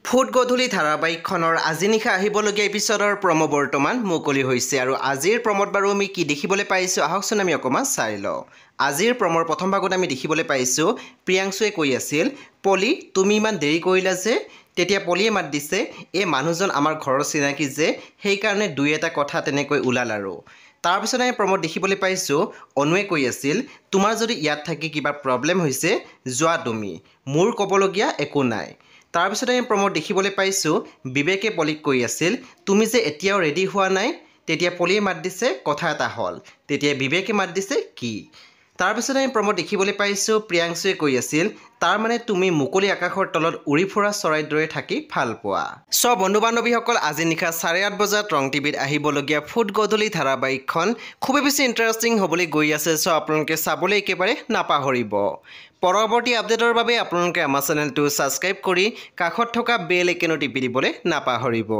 Foot গধূলি ধাৰাবাহিকখনৰ আজি নিশা আহিবলগীয়া এপিছডৰ প্ৰমো বৰ্তমান মুকলি হৈছে আৰু আজিৰ প্ৰমোত বাৰু আমি কি দেখিবলৈ পাইছোঁ আহকচোন আমি অকণমান চাই লওঁ। আজিৰ প্ৰমৰ প্ৰথম ভাগত আমি দেখিবলৈ পাইছোঁ প্ৰিয়াংশুৱে কৈ আছিল, পলি তুমি ইমান দেৰি কৰিলা যে? তেতিয়া পলিয়ে মাত দিছে, এই মানুহজন আমাৰ ঘৰৰ চিনাকি যে, সেইকাৰণে দুই এটা কথা তেনেকৈ ওলাল আৰু। তাৰপিছত আমি প্ৰমোত দেখিবলৈ পাইছোঁ অনুৱে কৈ আছিল, তোমাৰ যদি ইয়াত থাকি কিবা প্ৰব্লেম হৈছে যোৱা তুমি, মোৰ ক'বলগীয়া একো নাই। তাৰপিছত আমি প্ৰমোত দেখিবলৈ পাইছোঁ বিবেকে পলিক কৈ আছিল, তুমি যে এতিয়াও ৰেডি হোৱা নাই? তেতিয়া পলিয়ে মাত দিছে কথা এটা হ'ল। তেতিয়া বিবেকে মাত দিছে কি? তাৰপিছত আমি প্ৰমোত দেখিবলৈ পাইছোঁ প্ৰিয়াংশুৱে কৈ আছিল, তাৰমানে তুমি মুকলি আকাশৰ তলত উৰি ফুৰা চৰাইৰ দৰে থাকি ভাল পোৱা। বন্ধু বান্ধৱীসকল, আজি নিশা 8:30 বজাত ৰং টিভিত আহিবলগীয়া ফুট গধূলি ধাৰাবাহিকখন খুবেই বেছি ইণ্টাৰেষ্টিং হ'বলৈ গৈ আছে। আপোনালোকে চাবলৈ একেবাৰে নাপাহৰিব। পৰৱৰ্তী আপডেটৰ বাবে আপোনালোকে আমাৰ চেনেলটো ছাবস্ক্ৰাইব কৰি কাষত থকা বেল আইকনটো টিপি দিবলৈ নাপাহৰিব।